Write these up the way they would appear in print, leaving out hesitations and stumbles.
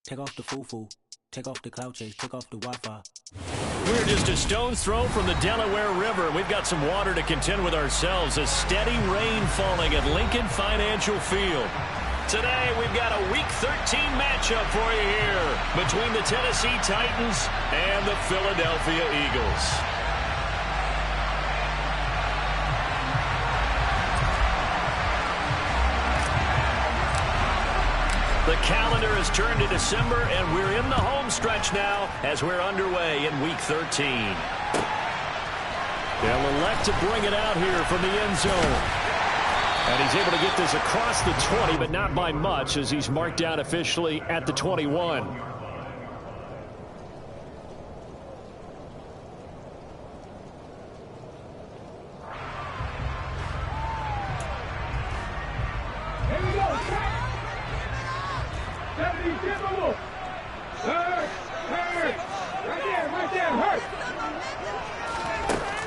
Take off the foo-foo. Take off the cloud chase. Take off the Wi-Fi. We're just a stone's throw from the Delaware River. We've got some water to contend with ourselves. A steady rain falling at Lincoln Financial Field. Today, we've got a Week 13 matchup for you here between the Tennessee Titans and the Philadelphia Eagles. The calendar has turned to December, and we're in the home stretch now as we're underway in Week 13. They'll elect to bring it out here from the end zone. And he's able to get this across the 20, but not by much, as he's marked down officially at the 21.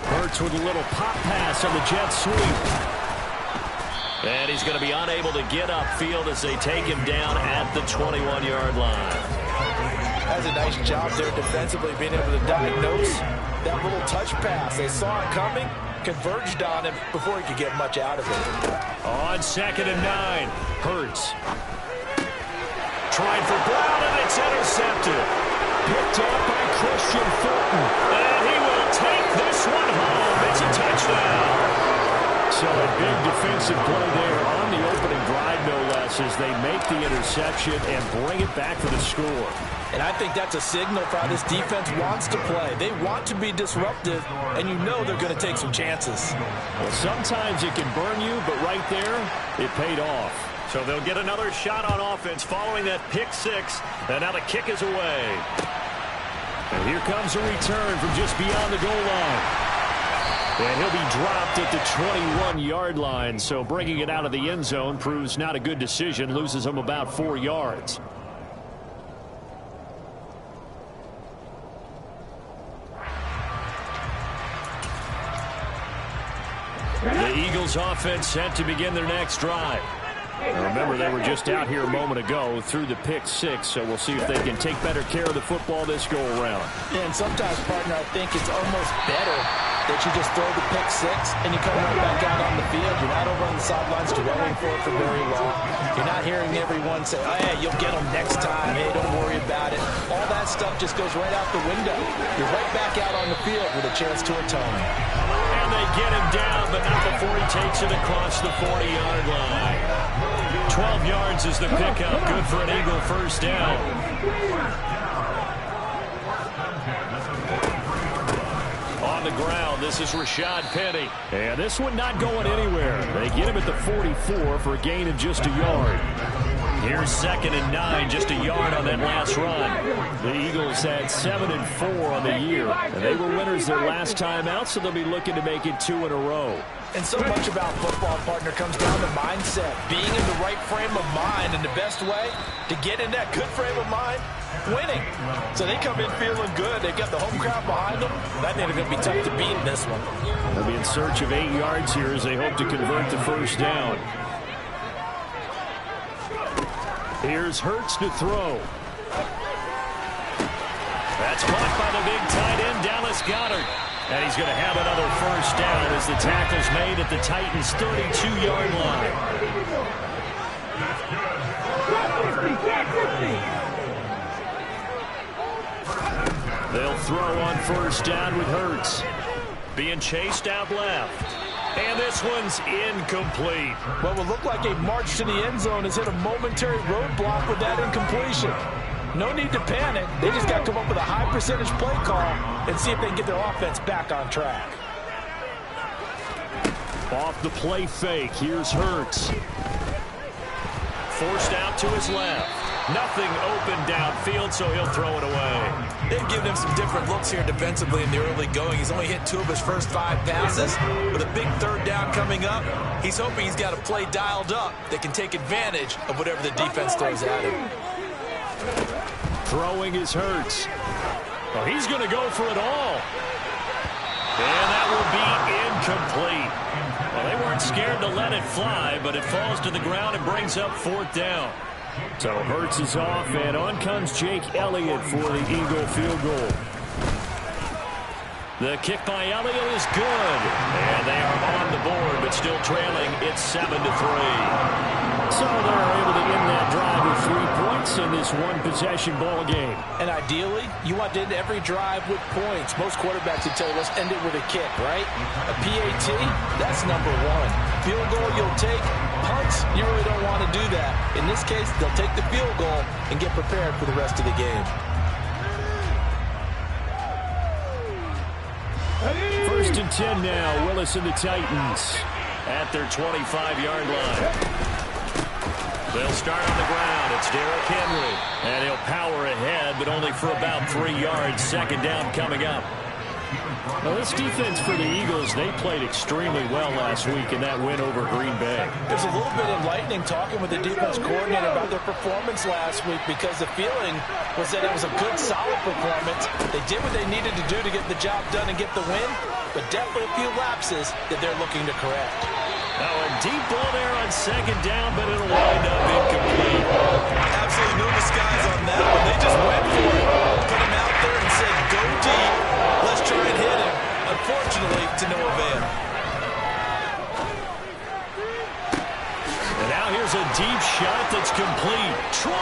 Hurts with a little pop pass on the jet sweep. And he's going to be unable to get upfield as they take him down at the 21-yard line. That's a nice job there defensively, being able to diagnose that little touch pass. They saw it coming, converged on him before he could get much out of it. On 2nd and 9, Hurts. Tried for Brown, and it's intercepted. Picked up by Christian Fulton. And he will take this one home. It's a touchdown. So a big defensive play there on the opening drive, no less, as they make the interception and bring it back for the score. And I think that's a signal for how this defense wants to play. They want to be disruptive, and you know they're going to take some chances. Well, sometimes it can burn you, but right there, it paid off. So they'll get another shot on offense following that pick six, and now the kick is away. And here comes a return from just beyond the goal line. And he'll be dropped at the 21-yard line, so bringing it out of the end zone proves not a good decision, loses him about 4 yards. The Eagles offense set to begin their next drive. Remember, they were just out here a moment ago through the pick six, so we'll see if they can take better care of the football this go-around. Yeah, and sometimes, partner, I think it's almost better that you just throw the pick six and you come right back out on the field. You're not over on the sidelines dwelling for it for very long. You're not hearing everyone say, oh, yeah, you'll get them next time. Hey, don't worry about it. All that stuff just goes right out the window. You're right back out on the field with a chance to atone. And they get him down, but not before he takes it across the 40-yard line. 12 yards is the pickup. Good for an Eagle first down. On the ground, this is Rashad Penny. And this one not going anywhere. They get him at the 44 for a gain of just a yard. Here's 2nd and 9, just a yard on that last run. The Eagles had 7-4 on the year, and they were winners their last time out, so they'll be looking to make it 2 in a row. And so much about football, partner, comes down to mindset. Being in the right frame of mind, and the best way to get in that good frame of mind, winning. So they come in feeling good. They've got the home crowd behind them. I think it's going to be tough to beat in this one. They'll be in search of 8 yards here as they hope to convert the first down. Here's Hurts to throw. That's caught by the big tight end, Dallas Goedert. And he's going to have another first down as the tackle's made at the Titans' 32-yard line. They'll throw on first down with Hurts. Being chased out left. And this one's incomplete. What will look like a march to the end zone has hit a momentary roadblock with that incompletion. No need to panic. They just got to come up with a high percentage play call and see if they can get their offense back on track. Off the play fake, here's Hurts. Forced out to his left. Nothing open downfield, so he'll throw it away. They've given him some different looks here defensively in the early going. He's only hit 2 of his first 5 passes. With a big third down coming up, he's hoping he's got a play dialed up that can take advantage of whatever the defense throws at him. Throwing is Hurts. Oh, he's going to go for it all. And that will be incomplete. Well, they weren't scared to let it fly, but it falls to the ground and brings up 4th down. So Hurts is off, and on comes Jake Elliott for the Eagle field goal. The kick by Elliott is good. And they are on the board, but still trailing. It's 7-3. So they're able to end that drive with 3 points in this one-possession ball game. And ideally, you want to end every drive with points. Most quarterbacks would tell you, let's end it with a kick, right? A PAT, that's number one. Field goal you'll take. Punts, you really don't want to do that. In this case, they'll take the field goal and get prepared for the rest of the game. First and 10 now. Willis and the Titans at their 25-yard line. They'll start on the ground. It's Derrick Henry. And he'll power ahead, but only for about 3 yards. Second down coming up. Now, this defense for the Eagles, they played extremely well last week in that win over Green Bay. It was a little bit enlightening talking with the defense coordinator about their performance last week because the feeling was that it was a good, solid performance. They did what they needed to do to get the job done and get the win, but definitely a few lapses that they're looking to correct. Now, a deep ball there on second down, but it'll wind up incomplete. Absolutely no disguise on that one. They just went for it. Put him out there and said, go deep. Let's try and hit him. Unfortunately, to no avail. And now here's a deep shot that's complete. 20,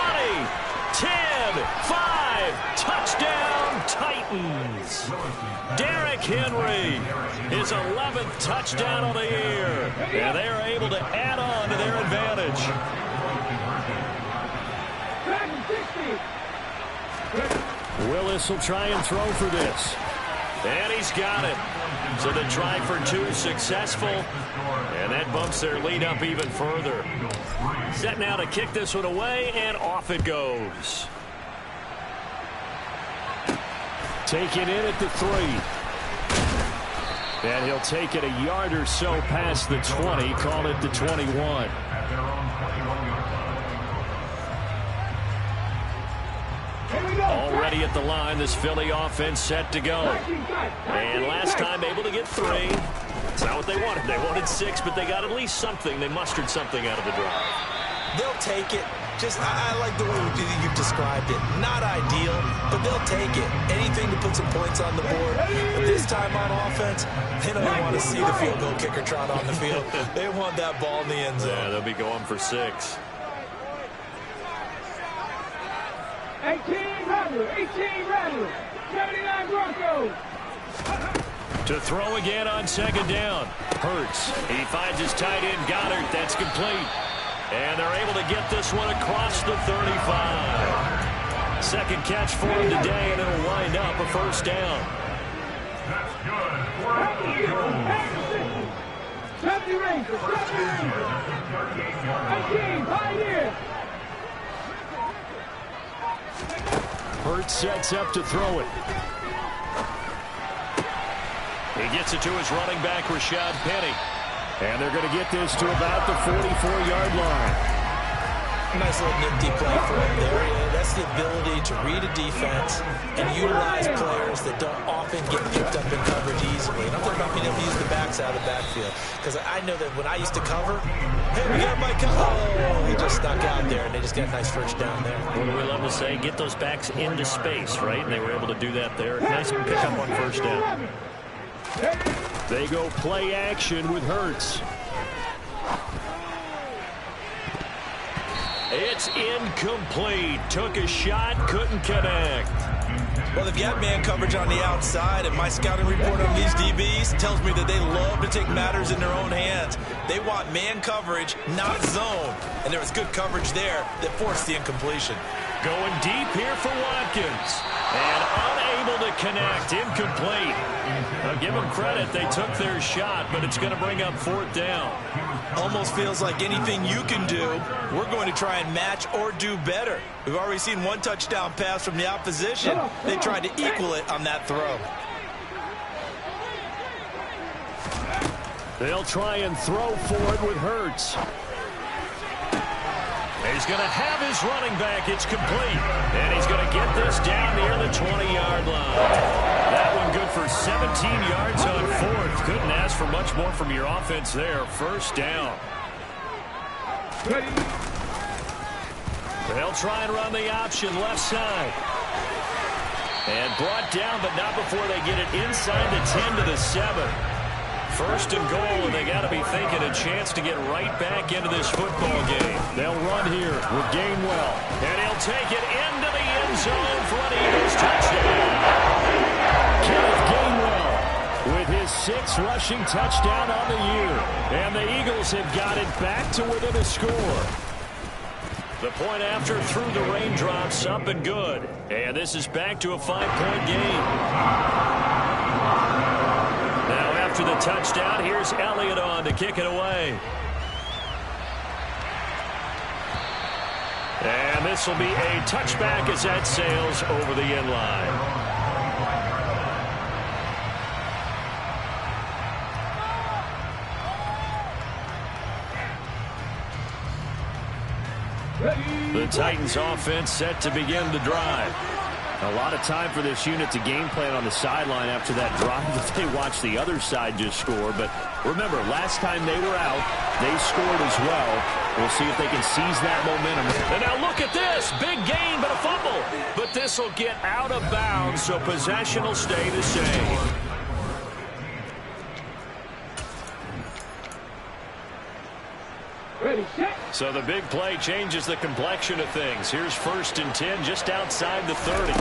10, 5, touchdown Titans. Derrick Henry, his 11th touchdown of the year. And they are able to add on to their advantage. Willis will try and throw for this. And he's got it. So the try for 2 successful. And that bumps their lead up even further. Set now to kick this one away, and off it goes. Take it in at the 3. And he'll take it a yard or so past the 20, call it the 21. Already at the line, this Philly offense set to go. And last time able to get 3. It's not what they wanted. They wanted 6, but they got at least something. They mustered something out of the drive. They'll take it. Just, I like the way you've described it. Not ideal, but they'll take it. Anything to put some points on the board. But this time on offense, they don't even want to see the field goal kicker trot on the field. They want that ball in the end zone. Yeah, they'll be going for 6. 18 Rattler, 79 Broncos. To throw again on second down. Hurts. He finds his tight end, Goddard. That's complete. And they're able to get this one across the 35. Second catch for him today, and it'll wind up a first down. That's good. Rangers. 18, Pioneer. Hurts sets up to throw it. He gets it to his running back, Rashad Penny. And they're going to get this to about the 44-yard line. Nice little nifty play for him there. That's the ability to read a defense and utilize players that don't often get picked up in coverage easily. And I'm talking about being able to use the backs out of the backfield. Because I know that when I used to cover, hey, we got Mike. Oh, he just stuck out there, and they just got a nice first down there. What do we love to say? Get those backs into space, right? And they were able to do that there. Nice pickup on first down. They go play action with Hurts. It's incomplete. Took a shot, couldn't connect. Well, they've got man coverage on the outside, and my scouting report on these DBs tells me that they love to take matters in their own hands. They want man coverage, not zone. And there was good coverage there that forced the incompletion. Going deep here for Watkins. And unable to connect. Incomplete. Now, give them credit. They took their shot, but it's going to bring up 4th down. Almost feels like anything you can do, we're going to try and match or do better. We've already seen 1 touchdown pass from the opposition. They tried to equal it on that throw. They'll try and throw for it with Hurts. He's going to have his running back. It's complete. And he's going to get this down near the 20-yard line. That one good for 17 yards on 4th. Couldn't ask for much more from your offense there. First down. They'll try and run the option left side. And brought down, but not before they get it inside the 10 to the 7. First and goal, and they got to be thinking a chance to get right back into this football game. They'll run here with Gainwell. And he'll take it into the end zone for an Eagles touchdown. Kenneth Gainwell with his 6th rushing touchdown on the year. And the Eagles have got it back to within a score. The point after through the raindrops, up and good. And this is back to a 5-point game. Now after the touchdown, here's Elliott on to kick it away. And this will be a touchback as that sails over the end line. The Titans offense set to begin the drive. A lot of time for this unit to game plan on the sideline after that drive that they watched the other side just score. But remember, last time they were out, they scored as well. We'll see if they can seize that momentum. And now look at this. Big gain, but a fumble. But this will get out of bounds, so possession will stay the same. So the big play changes the complexion of things. Here's 1st and 10 just outside the 30.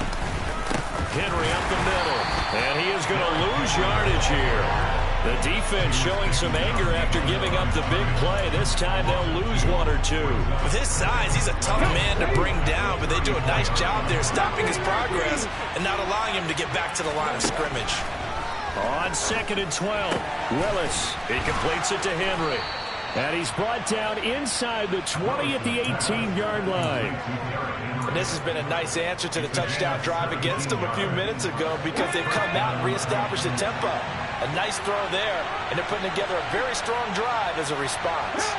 Henry up the middle. And he is going to lose yardage here. The defense showing some anger after giving up the big play. This time they'll lose 1 or 2. With his size, he's a tough man to bring down, but they do a nice job there stopping his progress and not allowing him to get back to the line of scrimmage. On 2nd and 12, Willis. He completes it to Henry. And he's brought down inside the 20 at the 18-yard line. And this has been a nice answer to the touchdown drive against them a few minutes ago because they've come out and reestablished the tempo. A nice throw there, and they're putting together a very strong drive as a response.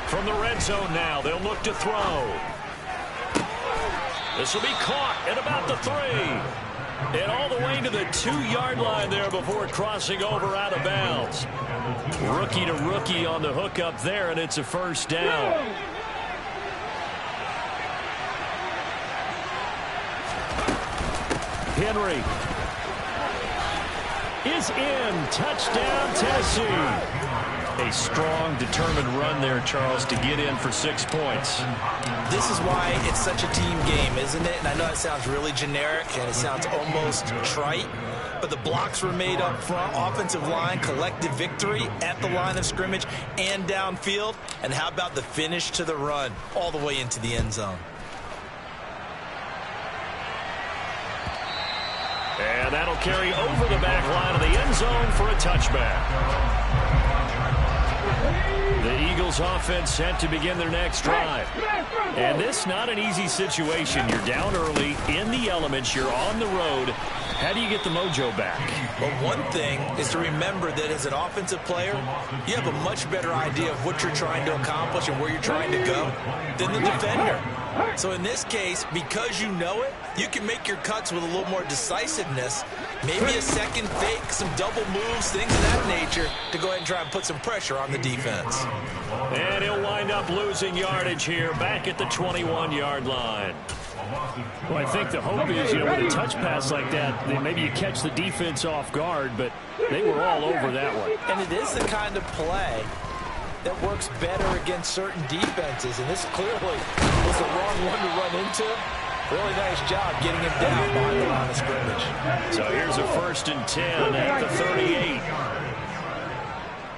From the red zone now, they'll look to throw. This will be caught at about the 3. And all the way to the 2-yard line there before crossing over out of bounds. Rookie to rookie on the hook up there, and it's a first down. Henry is in. Touchdown, Tennessee. A strong, determined run there, Charles, to get in for 6 points. This is why it's such a team game, isn't it? And I know it sounds really generic and it sounds almost trite, but the blocks were made up front, offensive line, collective victory at the line of scrimmage and downfield. And how about the finish to the run all the way into the end zone? And that'll carry over the back line of the end zone for a touchback. The Eagles offense set to begin their next drive. And this not an easy situation. You're down early, in the elements, you're on the road. How do you get the mojo back? Well, one thing is to remember that as an offensive player, you have a much better idea of what you're trying to accomplish and where you're trying to go than the defender. So in this case, because you know it, you can make your cuts with a little more decisiveness. Maybe a second fake, some double moves, things of that nature to go ahead and try and put some pressure on the defense. And he'll wind up losing yardage here back at the 21-yard line. Well, I think the hope is, with a touch pass like that, maybe you catch the defense off guard, but they were all over that one. And it is the kind of play that works better against certain defenses, and this clearly was the wrong one to run into. Really nice job getting him down behind the line of scrimmage. So here's a 1st and 10 at the 38.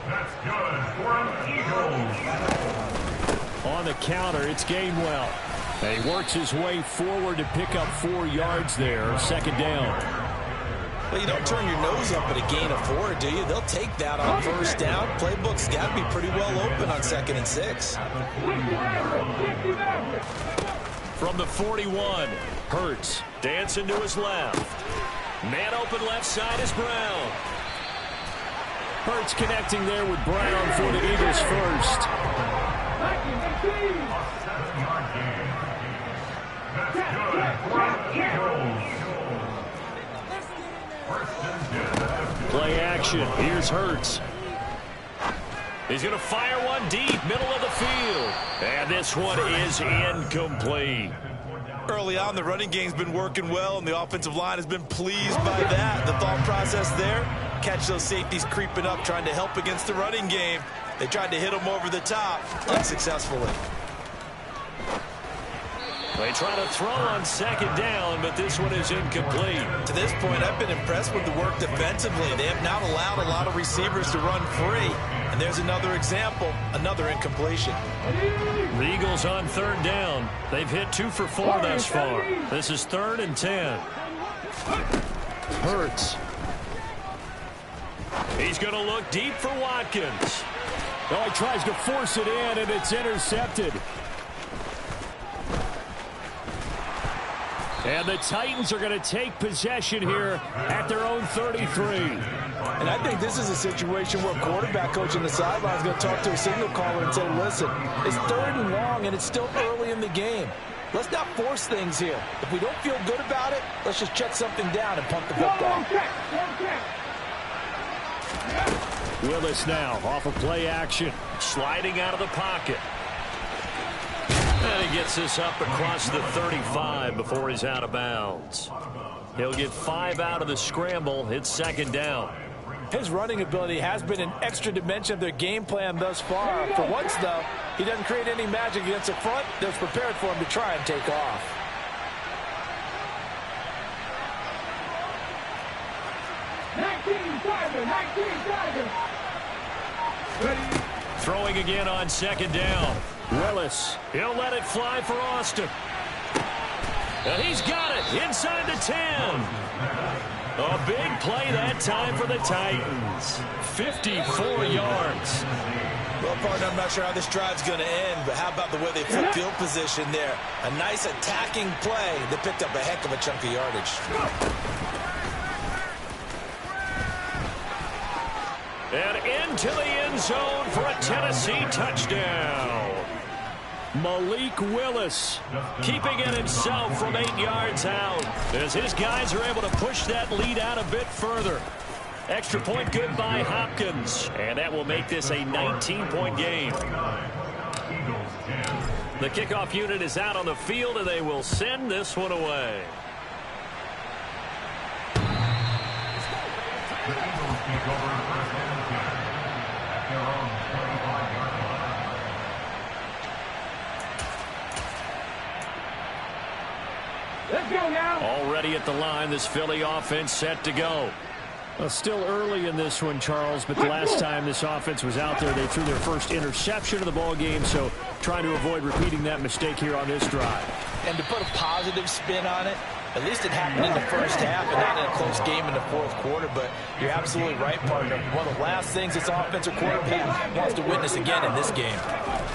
That's good for an Eagles. On the counter, it's Gainwell. And he works his way forward to pick up 4 yards there, 2nd down. Well, you don't turn your nose up at a gain of 4, do you? They'll take that on 1st down. Playbook's got to be pretty well open on 2nd and 6. From the 41, Hurts dancing to his left. Man open left side is Brown. Hurts connecting there with Brown for the Eagles first. Play action. Here's Hurts. He's going to fire one deep, middle of the field. And this one is incomplete. Early on, the running game's been working well, and the offensive line has been pleased by that. The thought process there, catch those safeties creeping up, trying to help against the running game. They tried to hit them over the top, unsuccessfully. They try to throw on second down, but this one is incomplete. To this point, I've been impressed with the work defensively. They have not allowed a lot of receivers to run free. And there's another example, another incompletion. The Eagles on third down. They've hit 2 for 4 thus far. This is 3rd and 10. Hurts. He's going to look deep for Watkins. Oh, he tries to force it in, and it's intercepted. And the Titans are going to take possession here at their own 33. And I think this is a situation where a quarterback coach on the sideline is going to talk to a signal caller and say, listen, it's 3rd and long, and it's still early in the game. Let's not force things here. If we don't feel good about it, let's just check something down and punt the football. Willis now off of play action. Sliding out of the pocket. And he gets this up across the 35 before he's out of bounds. He'll get 5 out of the scramble. It's 2nd down. His running ability has been an extra dimension of their game plan thus far. For once, though, he doesn't create any magic against the front that's prepared for him to try and take off. Throwing again on 2nd down. Willis. He'll let it fly for Austin. And he's got it inside the 10. A big play that time for the Titans. 54 yards. Well, partner, I'm not sure how this drive's going to end, but how about the way they flip field position there? A nice attacking play that picked up a heck of a chunk of yardage. And into the end zone for a Tennessee touchdown. Malik Willis keeping it himself from 8 yards out as his guys are able to push that lead out a bit further. Extra point good by Hopkins, and that will make this a 19-point game. The kickoff unit is out on the field, and they will send this one away. Let's go now. Already at the line, this Philly offense set to go. Well, still early in this one, Charles, but the last time this offense was out there, they threw their first interception of the ball game, so trying to avoid repeating that mistake here on this drive. And to put a positive spin on it, at least it happened in the first half and not in a close game in the fourth quarter, but you're absolutely right, partner. One of the last things this offensive quarterback wants to witness again in this game.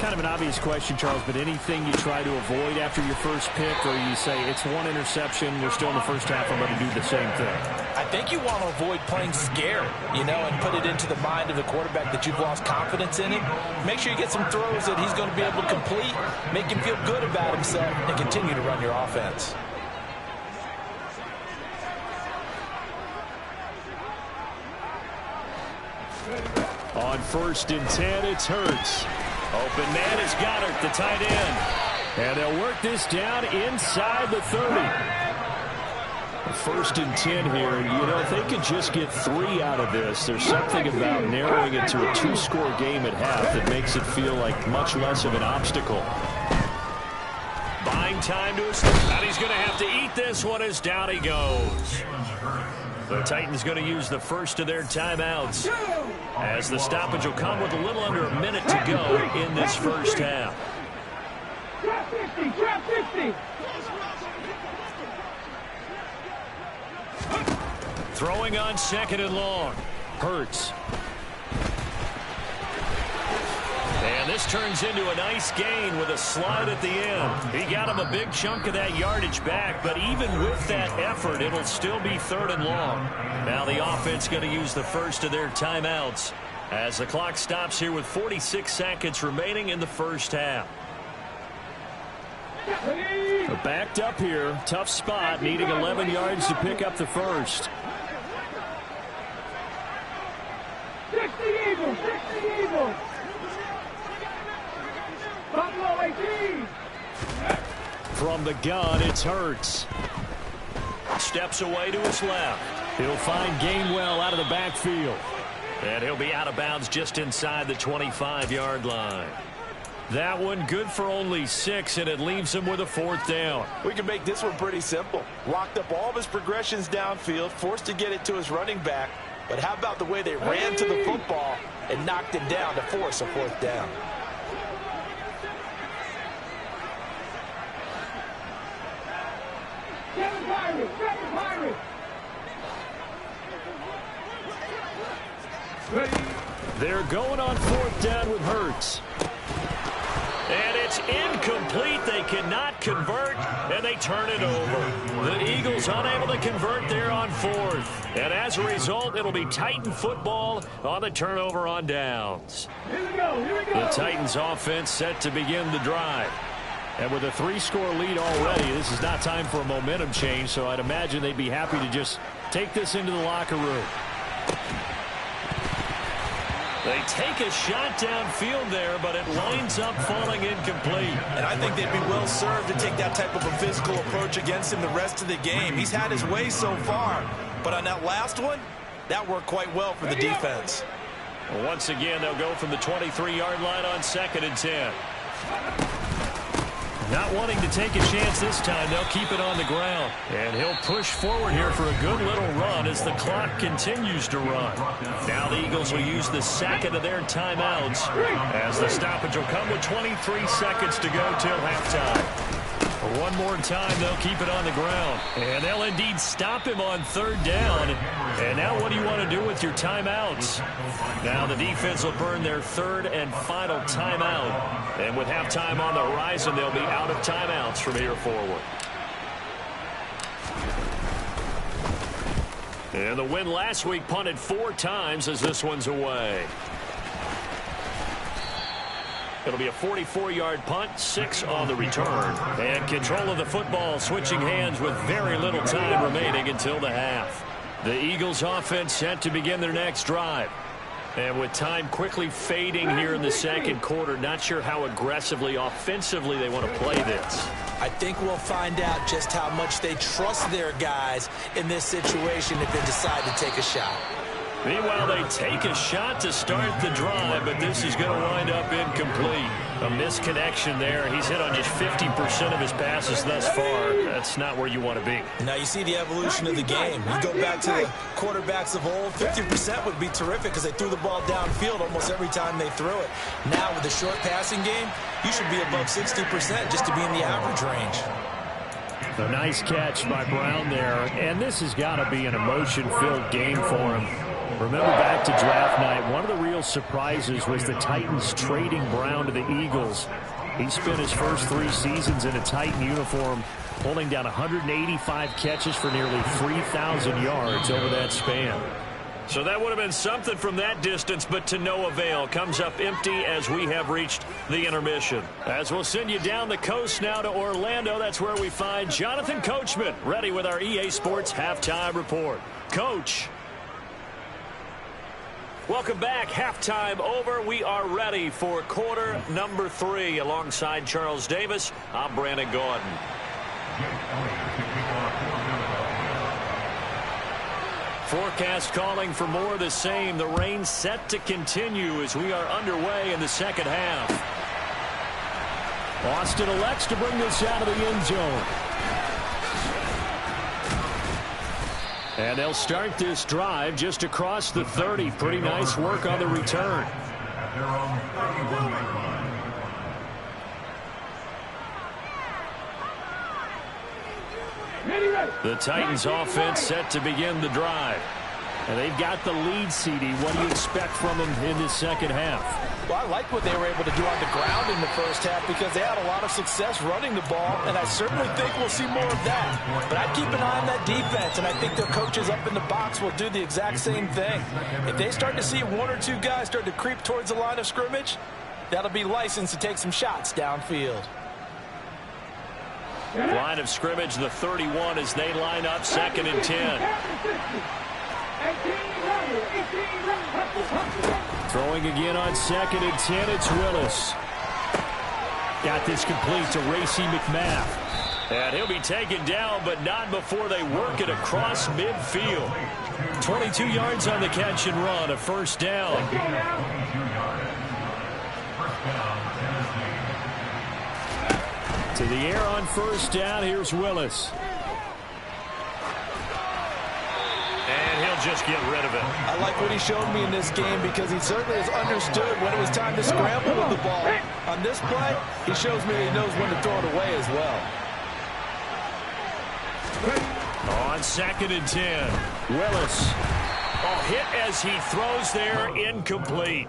Kind of an obvious question, Charles, but anything you try to avoid after your first pick, or you say it's one interception, we're still in the first half, I'm going to do the same thing? I think you want to avoid playing scared, you know, and put it into the mind of the quarterback that you've lost confidence in him. Make sure you get some throws that he's going to be able to complete, make him feel good about himself, and continue to run your offense. On 1st and 10, it's Hurts. Open man has got it, the tight end. And they'll work this down inside the 30. 1st and 10 here, and you know, if they could just get 3 out of this, there's something about narrowing it to a 2-score game at half that makes it feel like much less of an obstacle. Buying time to his, and he's going to have to eat this one as down he goes. The Titans going to use the first of their timeouts as the stoppage will come with a little under a minute to go in this first half. Drop 50, drop 50. Throwing on 2nd and long. Hurts. And this turns into a nice gain with a slide at the end. He got him a big chunk of that yardage back, but even with that effort, it'll still be 3rd and long. Now the offense going to use the first of their timeouts as the clock stops here with 46 seconds remaining in the first half. Backed up here, tough spot, needing 11 yards to pick up the first. 60 Eagles, 60 Eagles. From the gun, it's Hurts. Steps away to his left. He'll find Gainwell out of the backfield. And he'll be out of bounds just inside the 25-yard line. That one good for only 6, and it leaves him with a 4th down. We can make this one pretty simple. Locked up all of his progressions downfield, forced to get it to his running back. But how about the way they ran to the football and knocked him down to force a 4th down? They're going on 4th down with Hurts. And it's incomplete. They cannot convert, and they turn it over. The Eagles unable to convert there on 4th. And as a result, it'll be Titan football on the turnover on downs. Here we go. The Titans offense set to begin the drive. And with a 3-score lead already, this is not time for a momentum change, so I'd imagine they'd be happy to just take this into the locker room. They take a shot downfield there, but it winds up falling incomplete. And I think they'd be well served to take that type of a physical approach against him the rest of the game. He's had his way so far, but on that last one, that worked quite well for the defense. Well, once again, they'll go from the 23-yard line on 2nd and 10. Not wanting to take a chance this time, they'll keep it on the ground. And he'll push forward here for a good little run as the clock continues to run. Now the Eagles will use the 2nd of their timeouts as the stoppage will come with 23 seconds to go till halftime. One more time, they'll keep it on the ground. And they'll indeed stop him on 3rd down. And now what do you want to do with your timeouts? Now the defense will burn their 3rd and final timeout. And with halftime on the horizon, they'll be out of timeouts from here forward. And the win last week punted 4 times as this one's away. It'll be a 44-yard punt, 6 on the return. And control of the football switching hands with very little time remaining until the half. The Eagles offense set to begin their next drive. And with time quickly fading here in the 2nd quarter, not sure how aggressively, offensively they want to play this. I think we'll find out just how much they trust their guys in this situation if they decide to take a shot. Meanwhile, they take a shot to start the drive, but this is going to wind up incomplete. A misconnection there. He's hit on just 50% of his passes thus far. That's not where you want to be. Now you see the evolution of the game. You go back to the quarterbacks of old, 50% would be terrific because they threw the ball downfield almost every time they threw it. Now with the short passing game, you should be above 60% just to be in the average range. A nice catch by Brown there, and this has got to be an emotion-filled game for him. Remember back to draft night, one of the real surprises was the Titans trading Brown to the Eagles. He spent his first 3 seasons in a Titan uniform, pulling down 185 catches for nearly 3,000 yards over that span. So that would have been something from that distance, but to no avail. Comes up empty as we have reached the intermission. As we'll send you down the coast now to Orlando, that's where we find Jonathan Coachman, ready with our EA Sports Halftime Report. Coach. Welcome back. Halftime over. We are ready for quarter number 3. Alongside Charles Davis, I'm Brandon Gordon. Forecast calling for more of the same. The rain set to continue as we are underway in the 2nd half. Austin elects to bring this out of the end zone. And they'll start this drive just across the 30. Pretty nice work on the return. The Titans offense set to begin the drive. And they've got the lead, CD. What do you expect from them in this 2nd half? Well, I like what they were able to do on the ground in the first half because they had a lot of success running the ball, and I certainly think we'll see more of that. But I'd keep an eye on that defense, and I think their coaches up in the box will do the exact same thing. If they start to see 1 or 2 guys start to creep towards the line of scrimmage, that'll be licensed to take some shots downfield. Line of scrimmage, the 31 as they line up 2nd and 10. Throwing again on 2nd and 10, it's Willis. Got this complete to Racey McMath. And he'll be taken down, but not before they work it across midfield. 22 yards on the catch and run, a first down. To the air on first down, here's Willis. And he'll just get rid of it. I like what he showed me in this game because he certainly has understood when it was time to scramble with the ball. On this play, he shows me that he knows when to throw it away as well. On 2nd and 10, Willis. Oh, hit as he throws there, incomplete.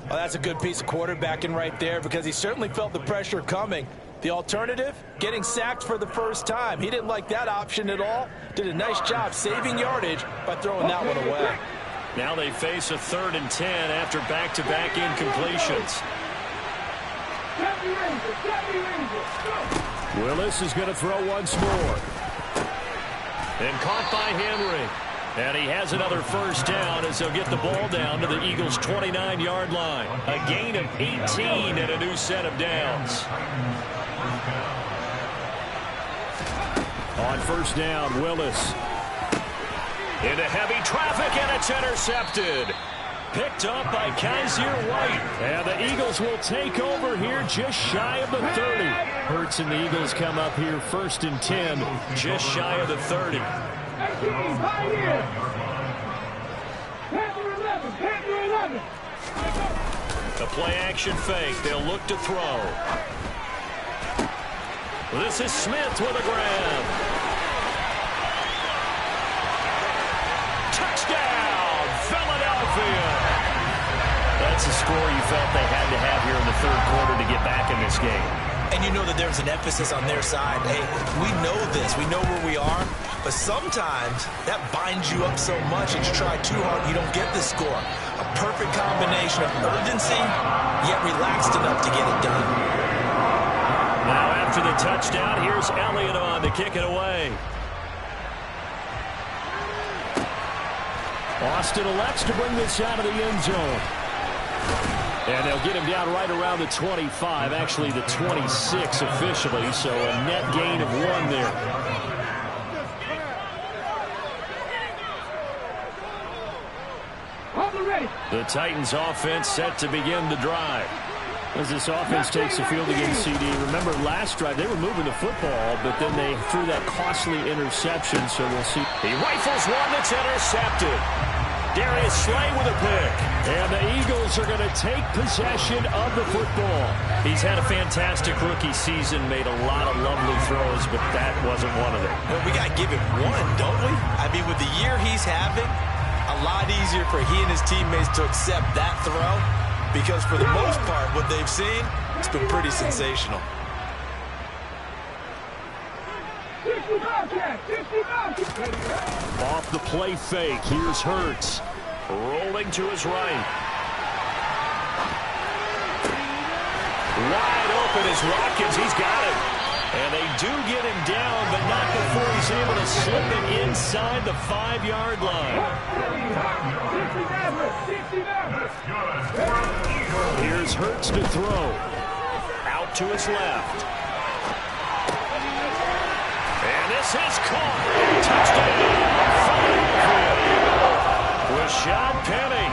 Oh, that's a good piece of quarterbacking right there because he certainly felt the pressure coming. The alternative, getting sacked for the first time. He didn't like that option at all. Did a nice job saving yardage by throwing that one away. Now they face a 3rd and 10 after back-to-back incompletions. Willis is going to throw once more. And caught by Henry. And he has another first down as they'll get the ball down to the Eagles' 29-yard line. A gain of 18 and a new set of downs. On first down, Willis. Into heavy traffic, and it's intercepted. Picked up by Kaiser White. And the Eagles will take over here just shy of the 30. Hurts and the Eagles come up here 1st and 10. Just shy of the 30. The play-action fake. They'll look to throw. This is Smith with a grab. Touchdown, Philadelphia. That's a score you felt they had to have here in the 3rd quarter to get back in this game. And you know that there's an emphasis on their side. Hey, we know this. We know where we are. But sometimes that binds you up so much that you try too hard, you don't get the score. A perfect combination of urgency, yet relaxed enough to get it done. Now after the touchdown, here's Elliott on to kick it away. Austin elects to bring this out of the end zone. And they'll get him down right around the 25, actually the 26 officially, so a net gain of 1 there. The Titans offense set to begin the drive. As this offense takes the field against CD, remember last drive they were moving the football, but then they threw that costly interception, so we'll see. He rifles one that's intercepted. Darius Slay with a pick. And the Eagles are going to take possession of the football. He's had a fantastic rookie season, made a lot of lovely throws, but that wasn't one of them. Well, we got to give him one, don't we? I mean, with the year he's having, a lot easier for he and his teammates to accept that throw because for the most part, what they've seen, it's been pretty sensational. Off the play fake, here's Hurts. Rolling to his right. Wide open is Watkins. He's got it. And they do get him down, but not before he's able to slip it inside the 5-yard line. Here's Hurts to throw. Out to his left. And this is caught. Touchdown. Rashad Penny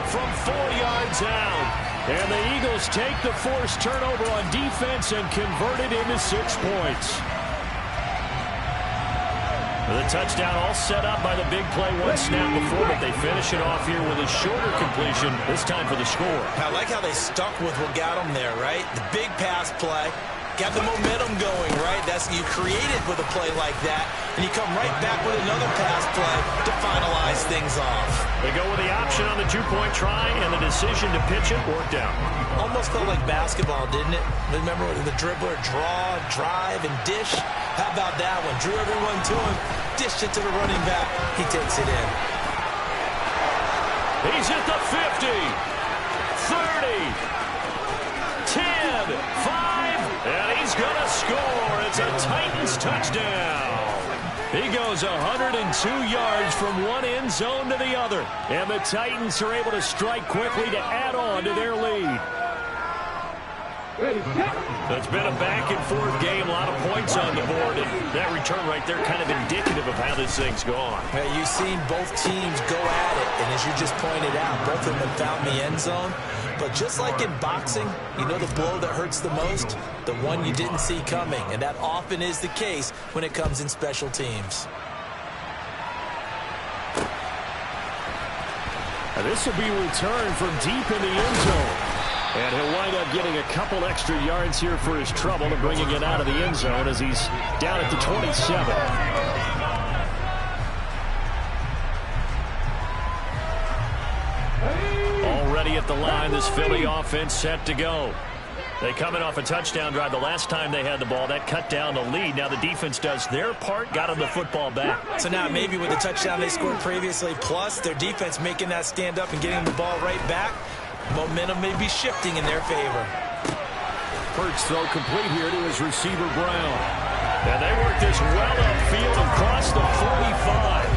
from 4 yards out. And the Eagles take the forced turnover on defense and convert it into 6 points. The touchdown all set up by the big play one snap before, but they finish it off here with a shorter completion, this time for the score. I like how they stuck with what got them there, right? The big pass play. Got the momentum going, right? That's you create it with a play like that, and you come right back with another pass play to finalize things off. They go with the option on the 2-point try, and the decision to pitch it worked out. Almost felt like basketball, didn't it? Remember the dribbler, draw, drive, and dish? How about that one? Drew everyone to him, dished it to the running back. He takes it in. He's at the 50, 30, 10, 5, and he's going to score. It's a Titans touchdown. He goes 102 yards from one end zone to the other. And the Titans are able to strike quickly to add on to their lead. So it's been a back-and-forth game, a lot of points on the board, and that return right there kind of indicative of how this thing's gone. Well, you've seen both teams go at it, and as you just pointed out, both of them have found the end zone. But just like in boxing, you know the blow that hurts the most? The one you didn't see coming, and that often is the case when it comes in special teams. And this will be returned from deep in the end zone. And he'll wind up getting a couple extra yards here for his trouble and bringing it out of the end zone as he's down at the 27. Already at the line, this Philly offense set to go. They come in off a touchdown drive. The last time they had the ball, that cut down the lead. Now the defense does their part, got them the football back. So now maybe with the touchdown they scored previously, plus their defense making that stand up and getting the ball right back, momentum may be shifting in their favor. Hurts throw complete here to his receiver, Brown. And they work this well upfield across the 45.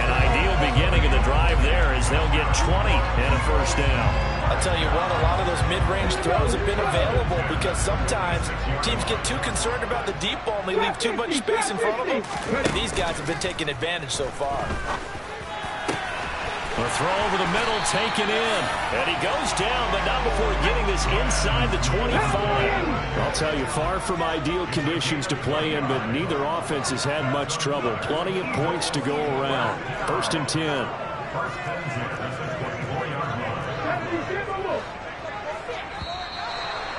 An ideal beginning of the drive there as they'll get 20 and a first down. I'll tell you what, a lot of those mid-range throws have been available because sometimes teams get too concerned about the deep ball and they leave too much space in front of them. And these guys have been taking advantage so far. A throw over the middle, taken in. And he goes down, but not before getting this inside the 25. I'll tell you, far from ideal conditions to play in, but neither offense has had much trouble. Plenty of points to go around. First and 10.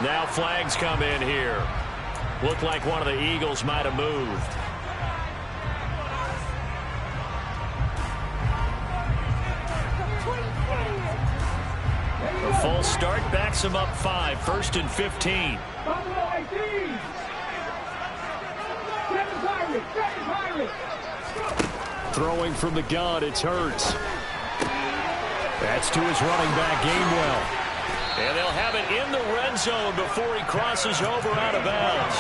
Now flags come in here. Looked like one of the Eagles might have moved. A full start backs him up 5. First and 15. Throwing from the gun, it's Hurts. That's to his running back, Gainwell. And they'll have it in the red zone before he crosses over out of bounds.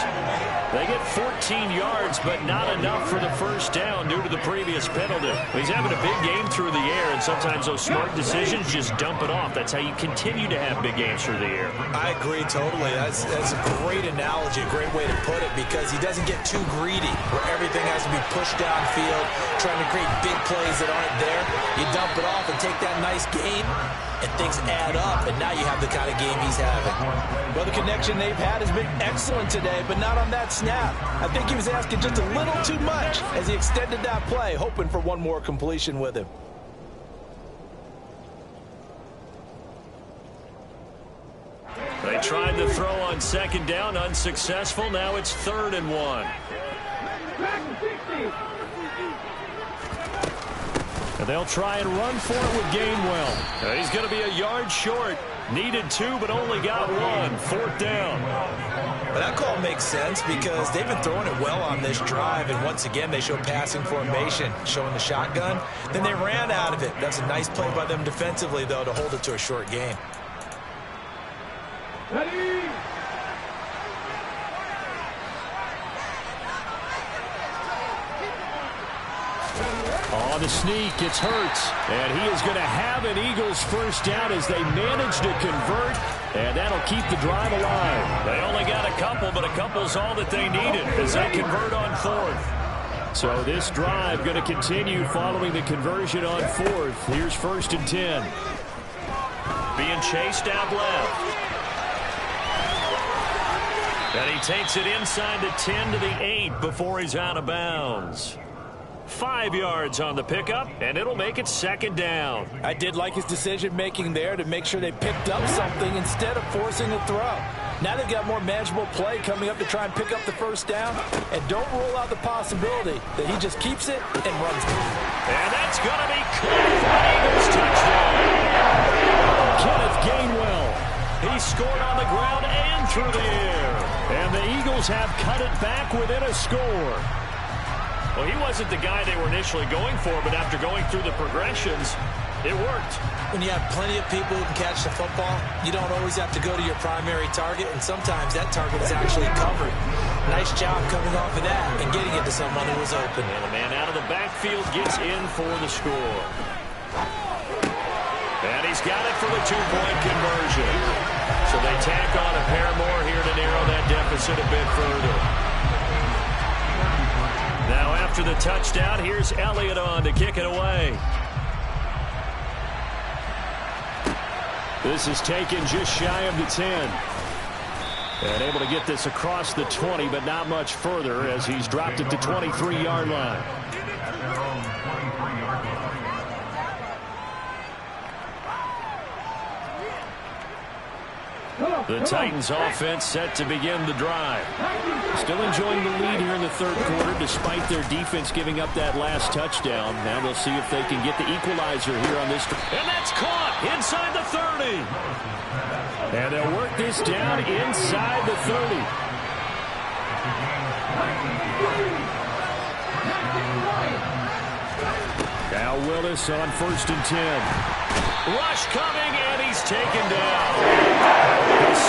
They get 14 yards, but not enough for the first down due to the previous penalty. He's having a big game through the air, and sometimes those smart decisions just dump it off. That's how you continue to have big games through the air. I agree totally. That's a great analogy, a great way to put it, because he doesn't get too greedy where everything has to be pushed downfield, trying to create big plays that aren't there. You dump it off and take that nice gain, and things add up, and now you have the kind of game he's having. Well, the connection they've had has been excellent today, but not on that snap. I think he was asking just a little too much as he extended that play, hoping for one more completion with him. They tried to throw on second down, unsuccessful. Now it's 3rd and 1. And they'll try and run for it with Gainwell. He's going to be a yard short. Needed 2, but only got 1. 4th down. But that call makes sense because they've been throwing it well on this drive, and once again they show passing formation, showing the shotgun. Then they ran out of it. That's a nice play by them defensively, though, to hold it to a short game. Ready? On the sneak, it's Hurts. And he is going to have an Eagles first down as they manage to convert. And that'll keep the drive alive. They only got a couple, but a couple's all that they needed as they convert on 4th. So this drive going to continue following the conversion on 4th. Here's 1st and 10. Being chased out left. And he takes it inside the 10 to the 8 before he's out of bounds. 5 yards on the pickup, and it'll make it 2nd down. I did like his decision-making there to make sure they picked up something instead of forcing a throw. Now they've got more manageable play coming up to try and pick up the first down, and don't rule out the possibility that he just keeps it and runs it. And that's going to be caught for an Eagles touchdown. Kenneth Gainwell. He scored on the ground and through the air. And the Eagles have cut it back within a score. Well, he wasn't the guy they were initially going for, but after going through the progressions, it worked. When you have plenty of people who can catch the football, you don't always have to go to your primary target, and sometimes that target is actually covered. Nice job coming off of that and getting it to someone who was open. And the man out of the backfield gets in for the score. And he's got it for the 2-point conversion. So they tack on a pair more here to narrow that deficit a bit further. Now after the touchdown, here's Elliott on to kick it away. This is taken just shy of the 10. And able to get this across the 20, but not much further as he's dropped it to 23-yard line. The Titans offense set to begin the drive. Still enjoying the lead here in the third quarter despite their defense giving up that last touchdown. Now they'll see if they can get the equalizer here on this. And that's caught inside the 30. And they'll work this down inside the 30. Now Willis on 1st and 10. Rush coming, and he's taken down.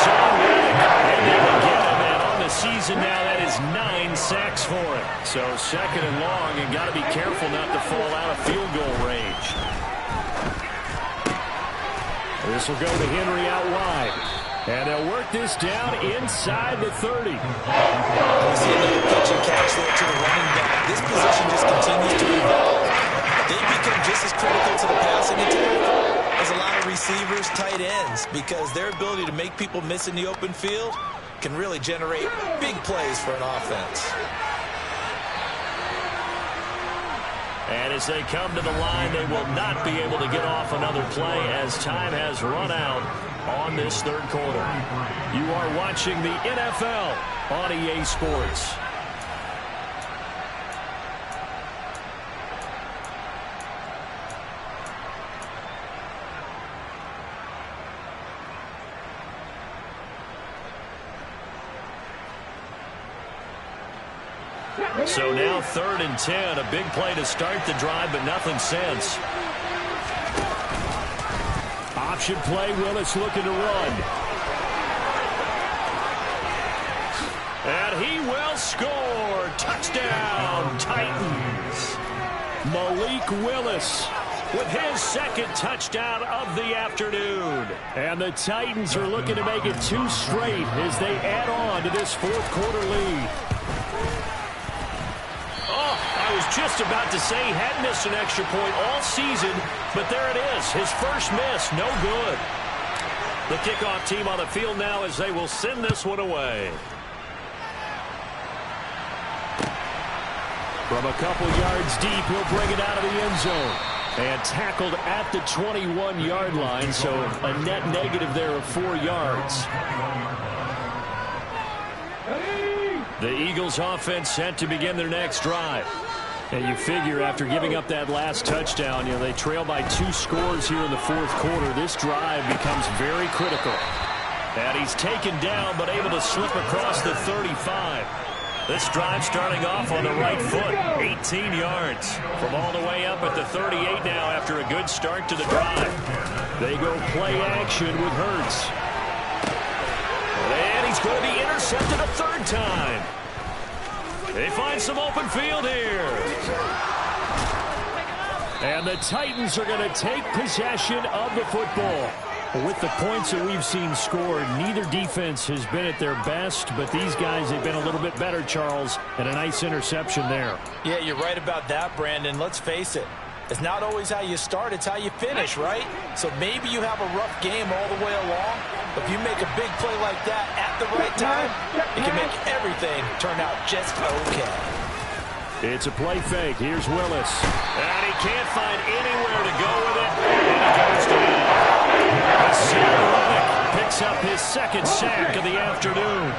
And they will get him, and on the season now, that is 9 sacks for him. So 2nd and long, and got to be careful not to fall out of field goal range. This will go to Henry out wide. And they'll work this down inside the 30. We see another pitch and catch there to the running back. This position just continues to evolve. They become just as critical to the passing attack as a lot of receivers, tight ends, because their ability to make people miss in the open field can really generate big plays for an offense. And as they come to the line, they will not be able to get off another play as time has run out on this third quarter. You are watching the NFL on EA Sports. So now 3rd and 10, a big play to start the drive, but nothing since. Option play, Willis looking to run. And he will score. Touchdown, Titans. Malik Willis with his 2nd touchdown of the afternoon. And the Titans are looking to make it 2 straight as they add on to this 4th quarter lead. I was just about to say he hadn't missed an extra point all season, but there it is. His first miss, no good. The kickoff team on the field now as they will send this one away. From a couple yards deep, he'll bring it out of the end zone. And tackled at the 21-yard line, so a net negative there of 4 yards. The Eagles offense set to begin their next drive. And you figure after giving up that last touchdown, they trail by 2 scores here in the 4th quarter. This drive becomes very critical. And he's taken down, but able to slip across the 35. This drive starting off on the right foot, 18 yards. From all the way up at the 38 now after a good start to the drive. They go play action with Hurts. And he's going to be intercepted a 3rd time. They find some open field here. And the Titans are going to take possession of the football. With the points that we've seen scored, neither defense has been at their best, but these guys have been a little bit better, Charles, and a nice interception there. Yeah, you're right about that, Brandon. Let's face it. It's not always how you start, it's how you finish, right? So maybe you have a rough game all the way along, but if you make a big play like that at the right time, it can make everything turn out just okay. It's a play fake. Here's Willis. And he can't find anywhere to go with it, and he goes down. Picks up his 2nd sack of the afternoon.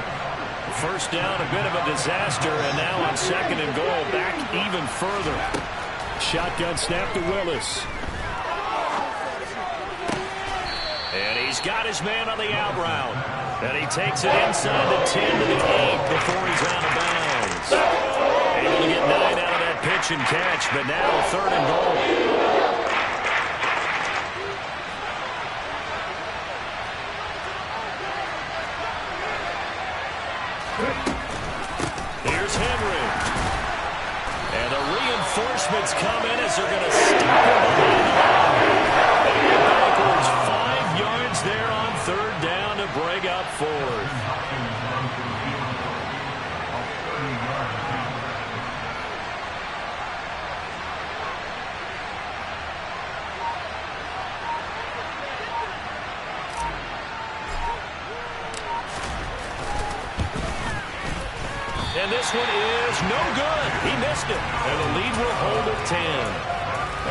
First down, a bit of a disaster, and now on 2nd and goal, back even further. Shotgun snap to Willis. And he's got his man on the out route. And he takes it inside the 10 to the 8 before he's out of bounds. Able to get 9 out of that pitch and catch, but now 3rd and goal. Here's Henry. And the reinforcements come in as they're going to stop him behind the line. And backwards 5 yards there on 3rd down to break And this one is no good. He missed it. And the lead will hold at 10.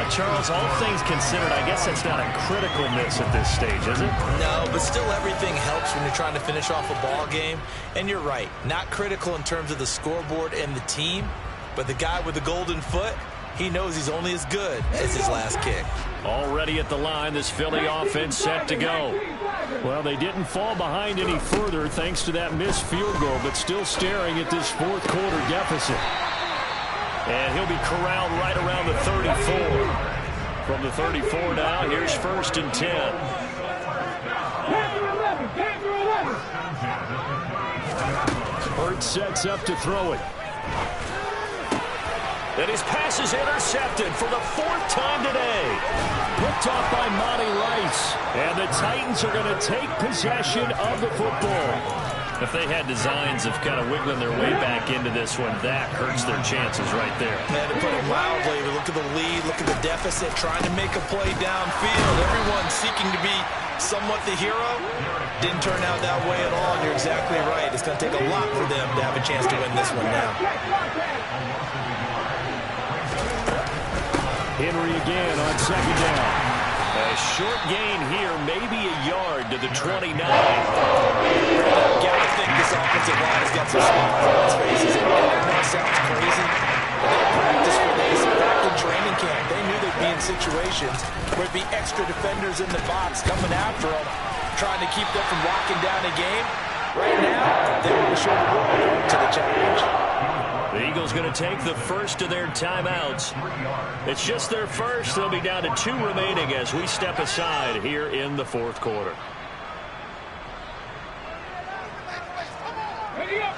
Charles, all things considered, I guess that's not a critical miss at this stage, is it? No, but still everything helps when you're trying to finish off a ball game. And you're right, not critical in terms of the scoreboard and the team, but the guy with the golden foot, he knows he's only as good as his last kick. Already at the line, this Philly offense set to go. Well, they didn't fall behind any further thanks to that missed field goal, but still staring at this fourth quarter deficit. And he'll be corralled right around the 34. From the 34 now, here's 1st and 10. Hurts sets up to throw it. And his pass is intercepted for the 4th time today. Picked off by Monty Rice. And the Titans are going to take possession of the football. If they had designs of kind of wiggling their way back into this one, that hurts their chances right there. Man, to put it mildly, look at the lead, look at the deficit, trying to make a play downfield. Everyone seeking to be somewhat the hero. Didn't turn out that way at all, and you're exactly right. It's going to take a lot for them to have a chance to win this one now. Henry again on 2nd down. A short gain here, maybe a yard to the 29. Gotta think this offensive line has got some smiles on its faces. I know it sounds crazy, but they practiced for this back in training camp. They knew they'd be in situations where it'd be extra defenders in the box coming after them, trying to keep them from locking down a game. Right now, they want to show the world to the challenge. The Eagles going to take the first of their timeouts. It's just their first. They'll be down to 2 remaining as we step aside here in the 4th quarter. Ready up.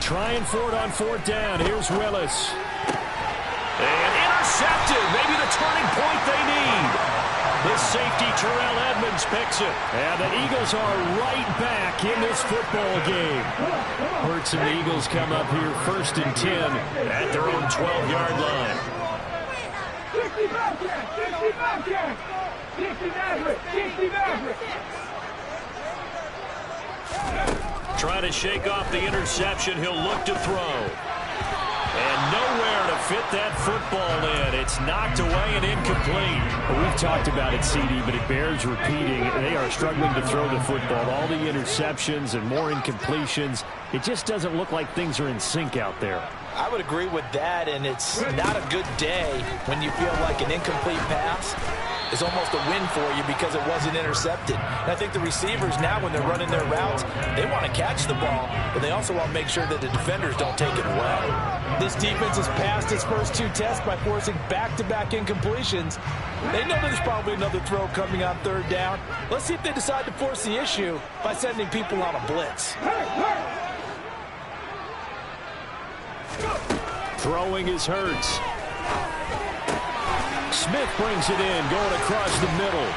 Trying for it on 4th down. Here's Willis. And intercepted. Maybe the turning point they need. The safety, Terrell Edmonds, picks it. And the Eagles are right back in this football game. Hurts and the Eagles come up here 1st and 10 at their own 12-yard line. 60 Maverick. Trying to shake off the interception. He'll look to throw. And nowhere to fit that football in. It's knocked away and incomplete. Well, we've talked about it, CD, but it bears repeating. They are struggling to throw the football. All the interceptions and more incompletions. It just doesn't look like things are in sync out there. I would agree with that, and it's not a good day when you feel like an incomplete pass is almost a win for you because it wasn't intercepted. And I think the receivers now, when they're running their routes, they want to catch the ball, but they also want to make sure that the defenders don't take it away. This defense has passed its first 2 tests by forcing back-to-back incompletions. They know there's probably another throw coming on 3rd down. Let's see if they decide to force the issue by sending people on a blitz. Throwing is Hurts. Smith brings it in, going across the middle.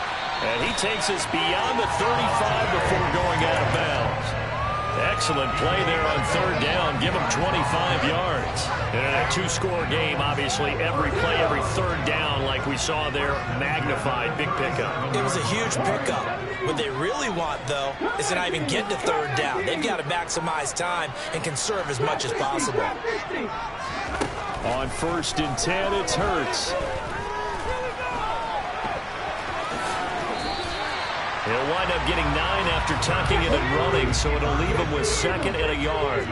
And he takes us beyond the 35 before going out of bounds. Excellent play there on 3rd down. Give him 25 yards. And in a 2-score game, obviously, every play, every 3rd down, like we saw there, magnified. Big pickup. It was a huge pickup. What they really want, though, is to not even get to 3rd down. They've got to maximize time and conserve as much as possible. On 1st and 10, it's Hurts. He'll wind up getting 9 after tucking it and running, so it'll leave him with 2nd and a yard.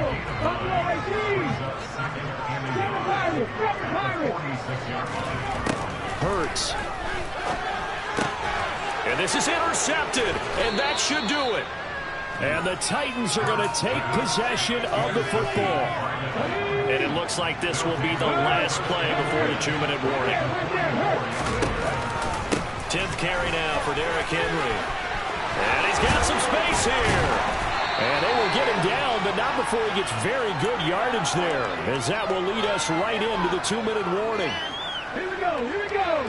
Hurts. And this is intercepted, and that should do it. And the Titans are going to take possession of the football. And it looks like this will be the last play before the 2-minute warning. 10th carry now for Derrick Henry. And he's got some space here. And they will get him down, but not before he gets very good yardage there, as that will lead us right into the 2-minute warning. Here we go, here we go.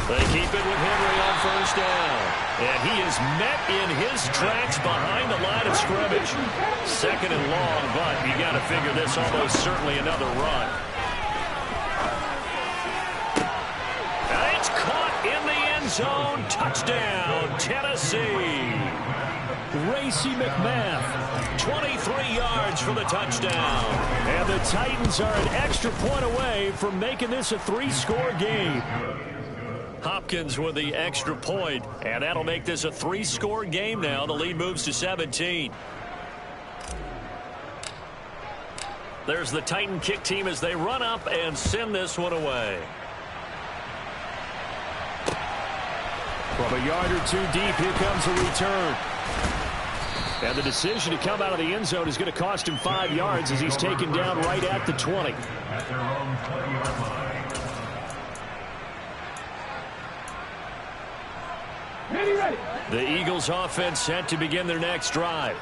They keep it with Henry on 1st down. And he is met in his tracks behind the line of scrimmage. Second and long, but you got to figure this almost certainly another run. And it's caught in the end zone. Touchdown, Tennessee. Racy McMath. 23 yards for the touchdown. And the Titans are an extra point away from making this a 3-score game. Hopkins with the extra point, and that'll make this a 3-score game now. The lead moves to 17. There's the Titan kick team as they run up and send this one away. From a yard or two deep, here comes a return. And the decision to come out of the end zone is going to cost him 5 yards as he's taken down right at the 20. The Eagles offense set to begin their next drive.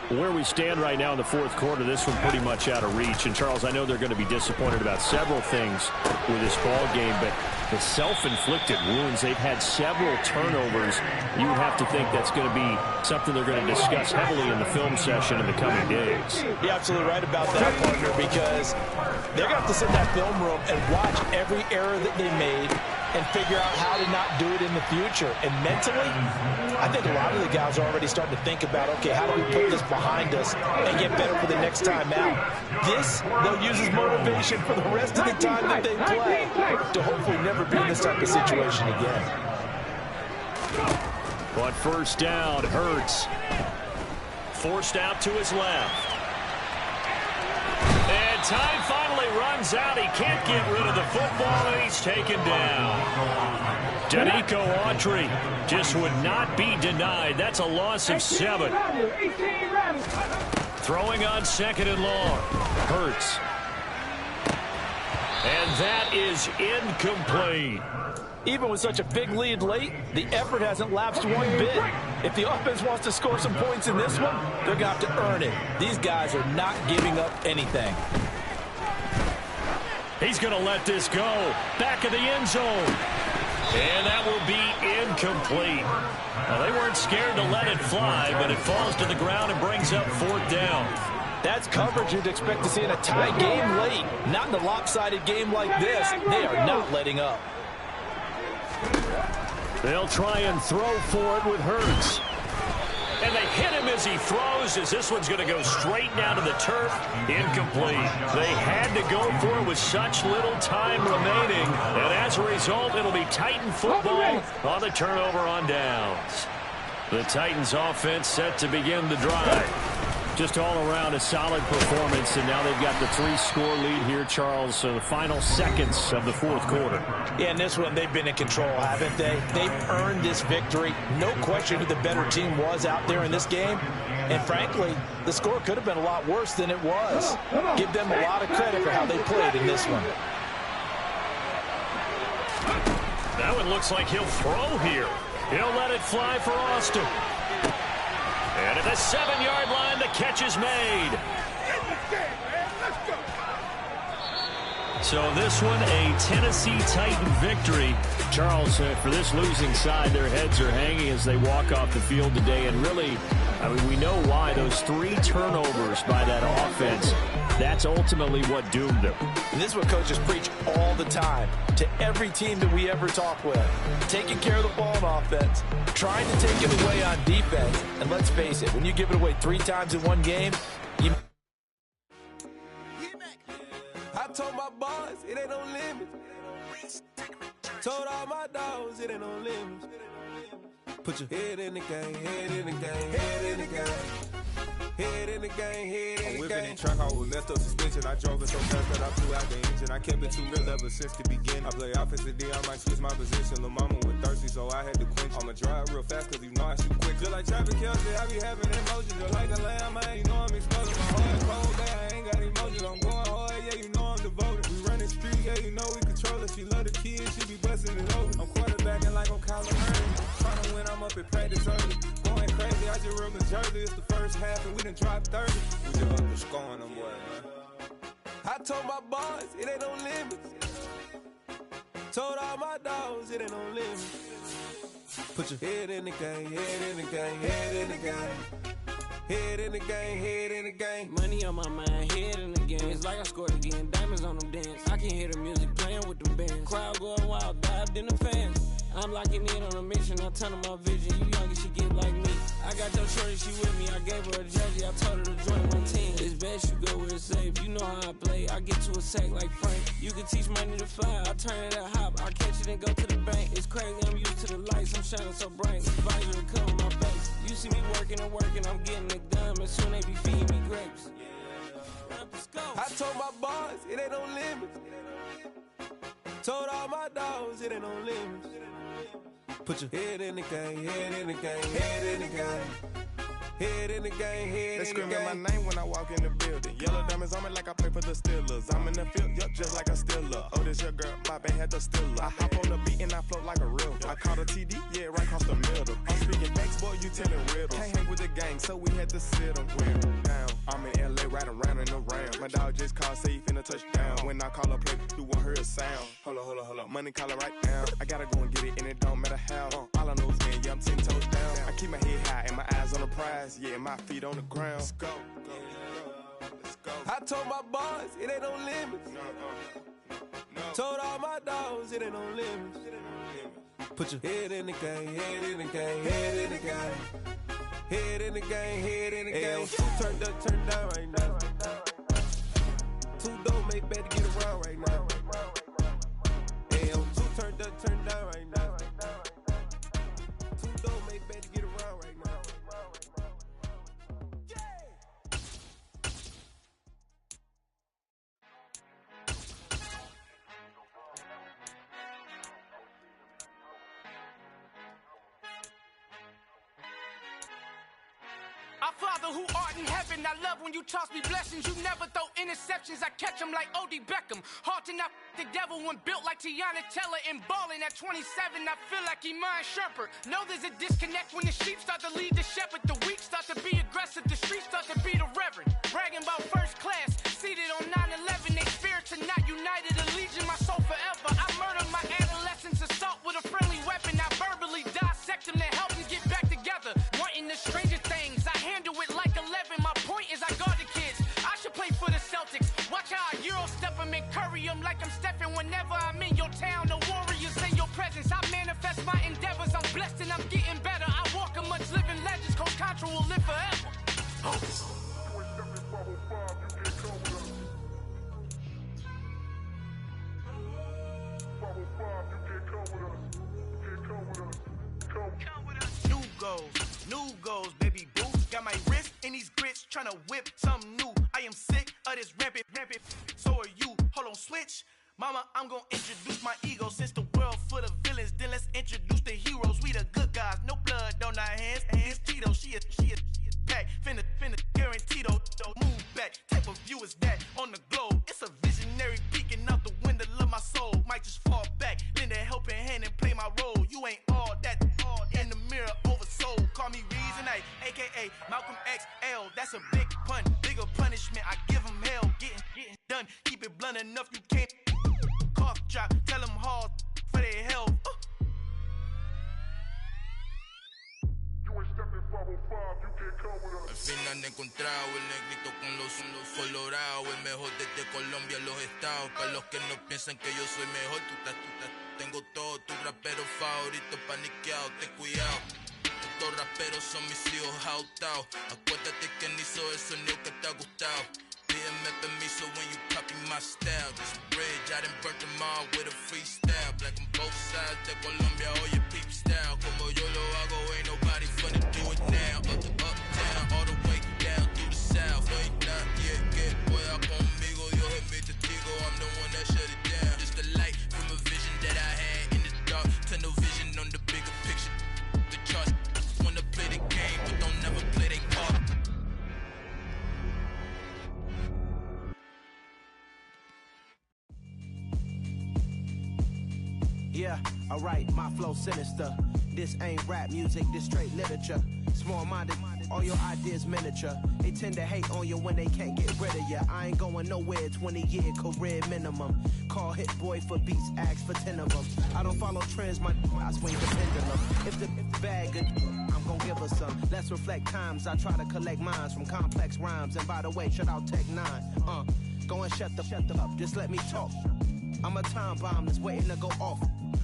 Where we stand right now in the fourth quarter, this one pretty much out of reach. And, Charles, I know they're going to be disappointed about several things with this ball game, but the self-inflicted wounds, they've had several turnovers. You would have to think that's going to be something they're going to discuss heavily in the film session in the coming days. You're absolutely right about that, partner, because they're going to have to sit in that film room and watch every error that they made and figure out how to not do it in the future. And mentally, I think a lot of the guys are already starting to think about, okay, how do we put this behind us and get better for the next time out? This, they'll use as motivation for the rest of the time that they play to hopefully never be in this type of situation again. But first down, Hurts. Forced out to his left. And time finally runs out. He can't get rid of the football, and he's taken down. Danico Autry just would not be denied. That's a loss of 7. Throwing on second and long. Hurts. And that is incomplete. Even with such a big lead late, the effort hasn't lapsed one bit. If the offense wants to score some points in this one, they're going to have to earn it. These guys are not giving up anything. He's going to let this go. Back of the end zone. And that will be incomplete. Now, they weren't scared to let it fly, but it falls to the ground and brings up fourth down. That's coverage you'd expect to see in a tie game late. Not in a lopsided game like this. They are not letting up. They'll try and throw for it with Hurts. And they hit him as he throws, as this one's going to go straight down to the turf. Incomplete. They had to go for it with such little time remaining. And as a result, it'll be Titan football on the turnover on downs. The Titans offense set to begin the drive. Just all around a solid performance, and now they've got the 3-score lead here, Charles. So the final seconds of the fourth quarter. Yeah, in this one, they've been in control, haven't they? They've earned this victory. No question who the better team was out there in this game. And frankly, the score could have been a lot worse than it was. Give them a lot of credit for how they played in this one. That one looks like he'll throw here. He'll let it fly for Austin. And at the 7-yard line, the catch is made. So this one, a Tennessee Titan victory. Charles, for this losing side, their heads are hanging as they walk off the field today. And really, I mean, we know why. Those 3 turnovers by that offense, that's ultimately what doomed them. And this is what coaches preach all the time to every team that we ever talk with. Taking care of the ball on offense, trying to take it away on defense. And let's face it, when you give it away 3 times in one game, you... I told my boys, it ain't no limits. Told all my dogs, it ain't no limits. Put your head in the game, head in the game, head in the game. Head in the game, head in the game. Whipping in track, I was left up suspension. I drove it so fast that I flew out the engine. I kept it too real ever since the beginning. I play offensive D, I might switch my position. Lil' mama was thirsty, so I had to quench. I'ma drive real fast, cause you know I shoot quick. Just like traffic Kelsey, I be having emotions. Just like a lamb, man, you know I'm exploding. My heart cold, day, I ain't got emotions. I'm going hard, yeah, you know I'm devoted. We run the street, yeah, you know we control it. She love the kids, she be busting it over. I'm quarterbacking like I'm Kyler Murray. Trying to win, I'm up at practice early. Going crazy, I just ripped the jersey. It's the first half, and we done dropped 30. We just up to scoring them, boy, man. I told my boys, it ain't no limits. Told all my dogs, it ain't no limits. Put your head in the game, head in the game, head in the game. Head in the game, head in the game. Money on my mind, head in the game. It's like I scored again, diamonds on them dance. I can hear the music playing with the bands. Crowd going wild, dived in the fans. I'm locking in on a mission, I turn on my vision. You young and she get like me. I got your shorty, she with me. I gave her a jersey, I told her to join my team. It's best you go where it's safe. You know how I play, I get to a sack like Frank. You can teach money to fly, I turn it at hop. I catch it and go to the bank. It's crazy, I'm used to the lights, I'm shining so bright. Visor to cover my face. You see me working and working, I'm getting it done. And soon they be feeding me grapes. I told my boys, it ain't no limits. Told all my dogs, it ain't no limits. Put your head in the game, head in the game, head in the game. Head in the game, head in the game. They screaming my name when I walk in the building. Yellow diamonds on me like I play for the Steelers. I'm in the field, yup, just like a Steeler. Oh, this your girl, my band had the Steeler. I hop on the beat and I float like a real. I caught a TD, yeah, right across the middle. I'm speaking facts, boy, you telling riddles. Can't hang with the gang, so we had to sit them down. I'm in LA, riding round and around. My dog just called, say he finna touchdown. When I call a play, you won't hear a sound. Hold up, money call it right now. I gotta go and get it, and it don't matter how. All I know is getting, yeah, I'm 10 toes down. I keep my head high and my eyes on the prize. Yeah, my feet on the ground. Let's go. Let's go. I told my boys, it ain't no limits. No. Told all my dogs, it ain't no limits. Put your head in the game, head in the game, head in the game. Head in the game, head in the game. Two turned up, turned down right now. Two dope make better get around right now. Two turned up, turned down right now. Two dope make better get around right now. Our Father who art in heaven, I love when you toss me blessings. You never throw interceptions, I catch them like O.D. Beckham. Hard to not the devil when built like Tiana Teller and balling at 27. I feel like Iman Shumpert. Know there's a disconnect when the sheep start to lead the shepherd. The weak start to be aggressive, the streets start to be the reverend. Bragging about first class, seated on 9/11. They spirits are not united, a legion, my soul forever. I murdered my adolescence, assault with a friendly weapon. I verbally dissect them to help them get back together. Wanting the stranger things, I handle it like 11. My point is I guard the kids. I should play for the Celtics. Watch how I Euro step them and curry them like I'm stepping. Whenever I'm in your town, the warriors in your presence. I manifest my endeavors. I'm blessed and I'm getting better. I walk amongst living legends. Coach Contra will live forever. New goals, baby boo. Got my wrist in these grits, tryna whip something new. I am sick of this rampant. So are you. Hold on, switch. Mama, I'm gonna introduce my ego. Since the world full of villains, then let's introduce the heroes. We the good guys, no blood on our hands. Hands Tito, she is back. Finna guarantee though. Move back. Type of view is that on the globe? It's a visionary peeking out the window of my soul. Might just fall back, lend a helping hand and play my role. You ain't all that in the mirror oversold. Call me Reason A, aka Malcolm XL. That's a big pun, bigger punishment. I give him hell, getting done. Keep it blunt enough, you can't cough drop. Tell them hard for their health. Al fin han encontrado el negrito con los colorados, el mejor desde Colombia, los estados. Para los que no piensan que yo soy mejor, tengo todo, tu rapero favorito paniqueado, ten cuidado. Estos raperos son mis hijos jautados. Acuérdate que ni hizo el sonido que te ha gustado. Pídeme permiso when you copy my style. This bridge, I done burnt them all with a freestyle. Black on both sides de Colombia, oye peep style. Como yo lo hago, ain't nobody finna do it now. Up, down, all the way down through the south. No hay nadie que pueda conmigo, Dios es mi testigo. I'm the one that shut it down. Just the light from a vision that I had in the dark. Tunnel vision on the bigger picture. The charts wanna play the game, but don't never play their part. Yeah, alright, my flow sinister. This ain't rap music, this straight literature. Small-minded all your ideas miniature. They tend to hate on you when they can't get rid of you. I ain't going nowhere, 20-year career minimum. Call Hit Boy for beats, ask for 10 of them. I don't follow trends, I swing the pendulum. If the bag good, I'm gon' give her some. Let's reflect times, I try to collect minds from complex rhymes. And by the way, shout out Tech 9. Go and shut the up, just let me talk. I'm a time bomb that's waiting to go off.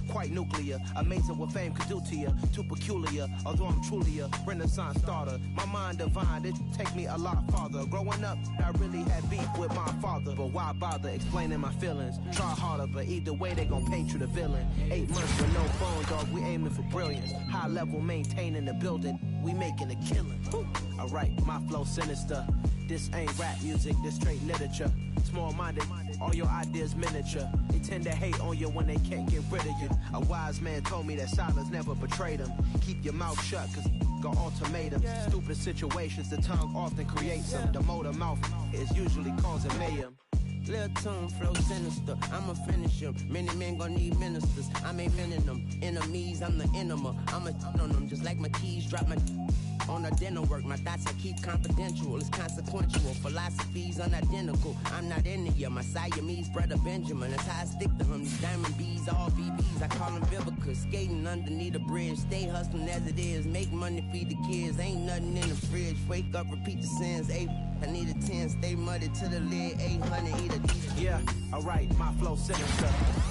Quite nuclear, amazing what fame could do to you. Too peculiar, although I'm truly a renaissance starter. My mind divine, it take me a lot farther. Growing up, I really had beef with my father. But why bother explaining my feelings? Try harder, but either way they gon' paint you the villain. 8 months with no phone, dog, we aiming for brilliance. High level maintaining the building, we making a killing. Alright, my flow sinister. This ain't rap music, this straight literature. Small-minded, all your ideas miniature. They tend to hate on you when they can't get rid of you. A wise man told me that silence never betrayed him. Keep your mouth shut, cause got ultimatums. Stupid situations, the tongue often creates them. The motor mouth is usually causing mayhem. Lil' tune, flow sinister, I'ma finish him. Many men gon' need ministers, I'm inventing them. Enemies, I'm the enema, I'ma on them. Just like my keys, drop my on a dinner work. My thoughts I keep confidential, it's consequential. Philosophies unidentical, I'm not into ya. My Siamese brother Benjamin, that's how I stick to him. These diamond bees, all BBs, I call them Vivica. Skating underneath a bridge, stay hustling as it is. Make money, feed the kids, ain't nothing in the fridge. Wake up, repeat the sins, I need a 10, stay muddy to the lid, 800, eat a yeah, alright, my flow sinister.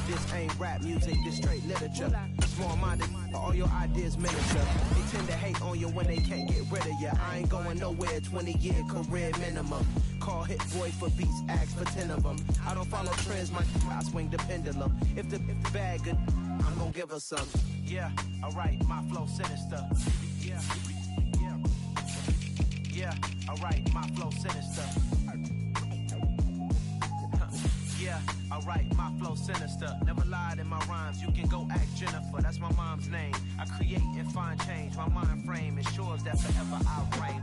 This ain't rap music, this straight literature. Small-minded, all your ideas miniature. They tend to hate on you when they can't get rid of you. I ain't going nowhere, 20-year career minimum. Call Hit Boy for beats, ask for 10 of them. I don't follow trends, I swing the pendulum. If the bag good, I'm gon' give her some. Yeah, alright, my flow sinister. Yeah, alright, my flow sinister. Yeah, alright, my flow sinister. Never lied in my rhymes, you can go ask Jennifer. That's my mom's name. I create and find change. My mind frame ensures that forever I'll reign.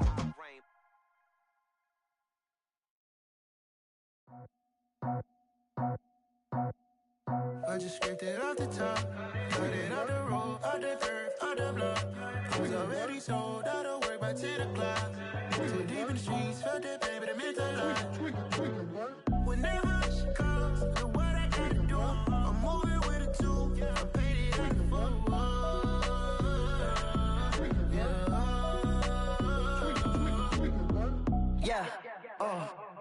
I just scraped it off the top, cut it out the road, out the curve, out the block. I was already sold, out of work by 10 o'clock. Too deep in the streets, felt that baby, that meant a lot. Whenever she calls, do what I gotta do. I'm moving with a two, I paid it out the full. Yeah,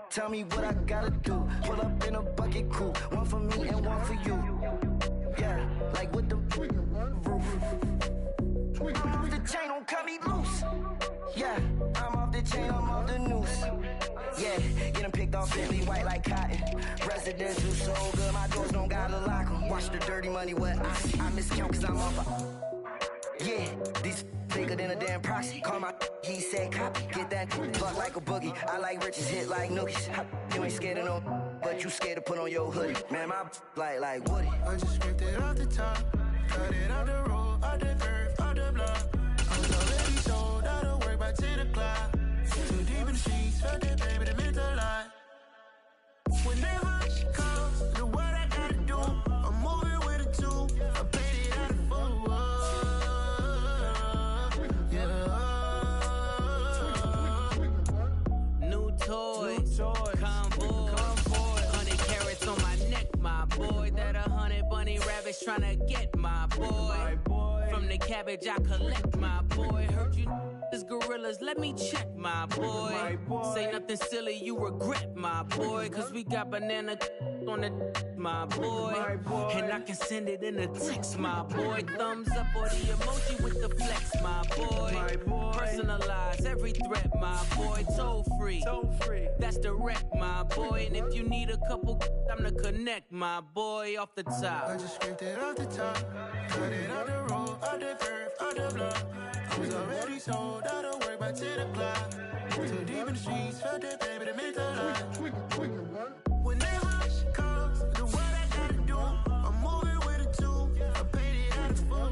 tell me what I gotta do. Pull up in a bucket coupe, one for me and one for you. Yeah, like with the roof. I'm off the chain, don't cut me loose. Yeah, I'm off the chain, I'm off the noose. Yeah, getting picked off Bentley white like cotton. Residential so good, my doors don't gotta lock 'em. Watch the dirty money, what I miscount cause I'm off yeah, these bigger than a damn proxy. Call my he said copy. Get that buck like a boogie. I like riches, hit like nookies. You ain't scared of no, but you scared to put on your hoodie. Man, my like Woody. I just scraped it off the top, cut it out the road, out the curve, out the block. I was already sold, out of work by 10 o'clock. Too deep in the streets, felt that baby, that meant a lot. Whenever she calls, do what I gotta do. I'm moving with a two, I paid it out the full. Toys, convoy, 100 carats on my neck, my boy. That 100 bunny rabbits tryna get my boy. From the cabbage I collect, my boy. Heard you is gorillas, let me check, my boy. Say nothing silly, you regret, my boy. Cause we got banana on the my boy. And I can send it in a text, my boy. Thumbs up or the emoji with the flex, my boy. Personalize every threat, my boy. Toll free, that's direct, my boy. And if you need a couple, I'm to connect, my boy, off the top. I just scraped it off the top, cut it out the road, out the curve, out the block. I was already sold, out of work by 10 o'clock. Too deep in the streets, felt that baby, that meant a lot. Whenever she calls, do what I gotta do. I'm moving with a two, I paid it out the full.